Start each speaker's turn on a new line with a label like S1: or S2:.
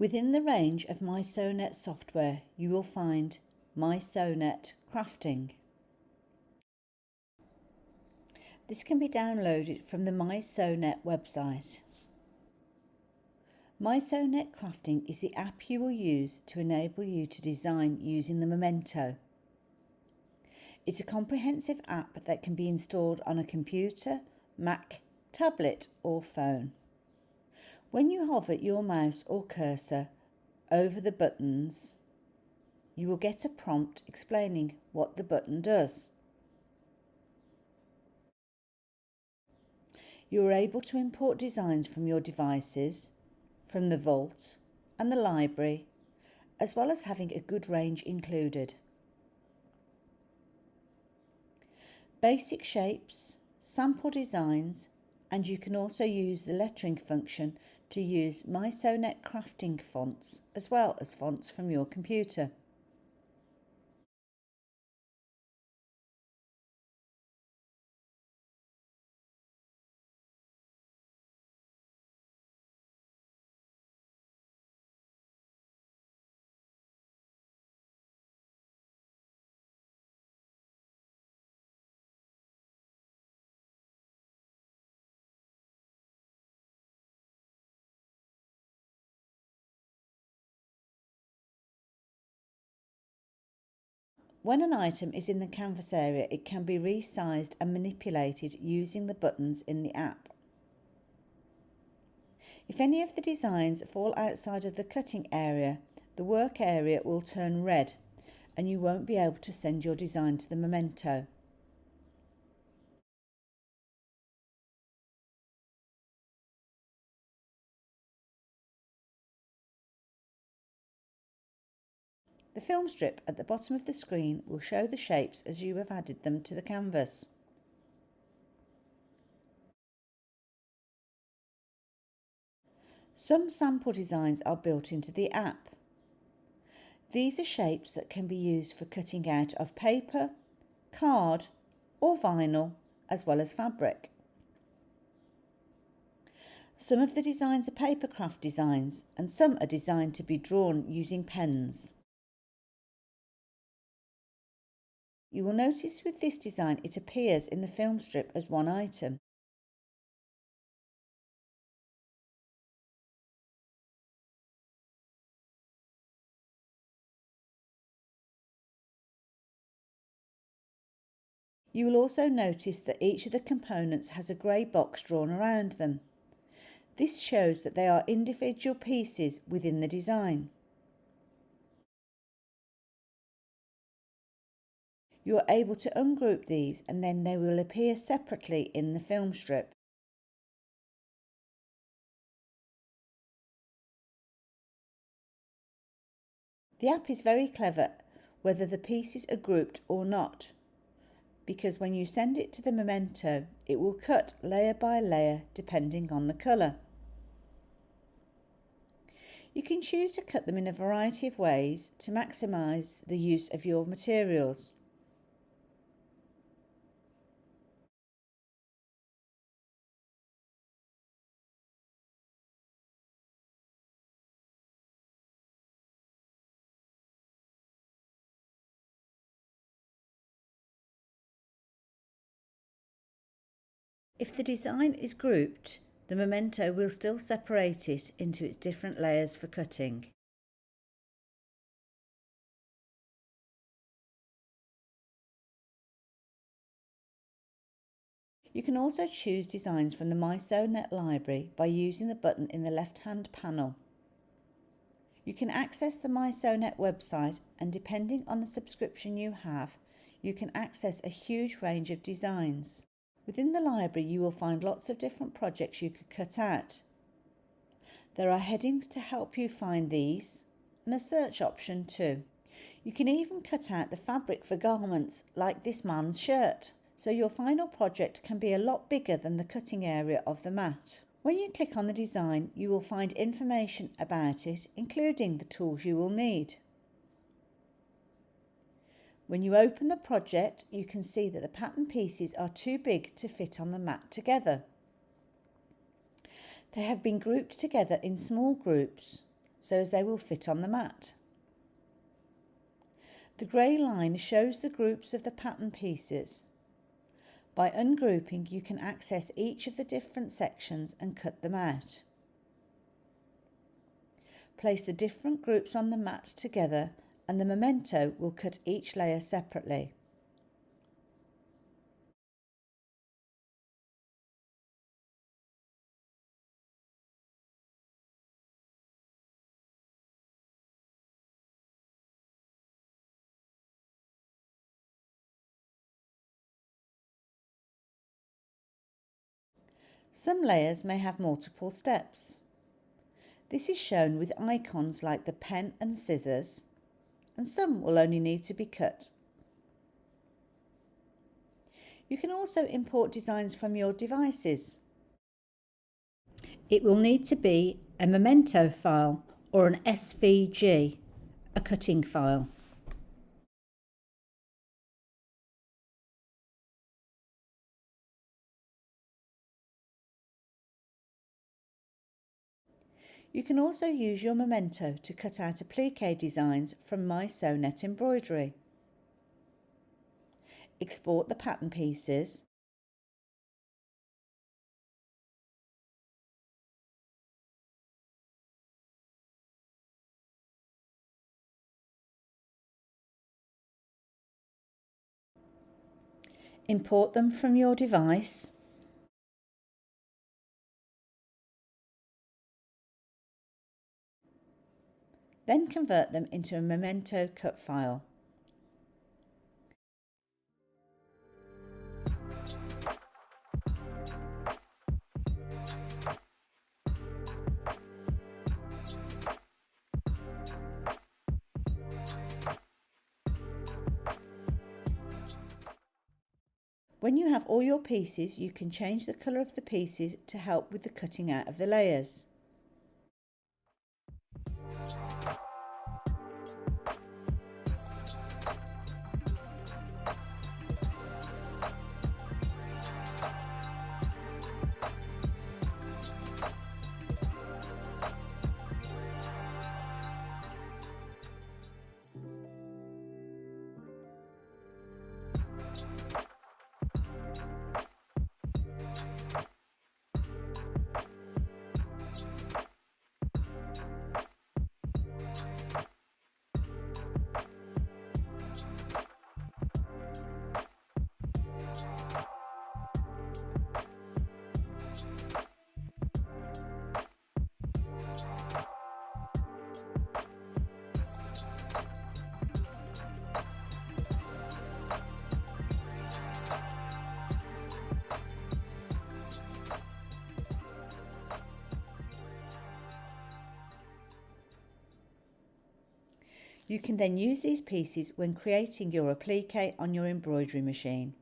S1: Within the range of mySewnet software, you will find mySewnet Crafting. This can be downloaded from the mySewnet website. mySewnet Crafting is the app you will use to enable you to design using the Memento. It's a comprehensive app that can be installed on a computer, Mac, tablet or phone. When you hover your mouse or cursor over the buttons, you will get a prompt explaining what the button does. You are able to import designs from your devices, from the vault and the library, as well as having a good range included. Basic shapes, sample designs, and you can also use the lettering function to use mySewnet Crafting fonts as well as fonts from your computer. When an item is in the canvas area, it can be resized and manipulated using the buttons in the app. If any of the designs fall outside of the cutting area, the work area will turn red and you won't be able to send your design to the Memento. The film strip at the bottom of the screen will show the shapes as you have added them to the canvas. Some sample designs are built into the app. These are shapes that can be used for cutting out of paper, card or vinyl, as well as fabric. Some of the designs are papercraft designs and some are designed to be drawn using pens. You will notice with this design it appears in the film strip as one item. You will also notice that each of the components has a grey box drawn around them. This shows that they are individual pieces within the design. You are able to ungroup these and then they will appear separately in the film strip. The app is very clever whether the pieces are grouped or not, because when you send it to the Memento, it will cut layer by layer depending on the colour. You can choose to cut them in a variety of ways to maximise the use of your materials. If the design is grouped, the Memento will still separate it into its different layers for cutting. You can also choose designs from the mySewnet library by using the button in the left-hand panel. You can access the mySewnet website and depending on the subscription you have, you can access a huge range of designs. Within the library you will find lots of different projects you could cut out. There are headings to help you find these and a search option too. You can even cut out the fabric for garments like this man's shirt, so your final project can be a lot bigger than the cutting area of the mat. When you click on the design, you will find information about it, including the tools you will need. When you open the project, you can see that the pattern pieces are too big to fit on the mat together. They have been grouped together in small groups, so as they will fit on the mat. The grey line shows the groups of the pattern pieces. By ungrouping, you can access each of the different sections and cut them out. Place the different groups on the mat together and the memento will cut each layer separately. Some layers may have multiple steps. This is shown with icons like the pen and scissors, and some will only need to be cut. You can also import designs from your devices. It will need to be a memento file or an SVG, a cutting file. You can also use your memento to cut out applique designs from mySewnet embroidery. Export the pattern pieces. Import them from your device. Then convert them into a memento cut file. When you have all your pieces, you can change the colour of the pieces to help with the cutting out of the layers. You can then use these pieces when creating your applique on your embroidery machine.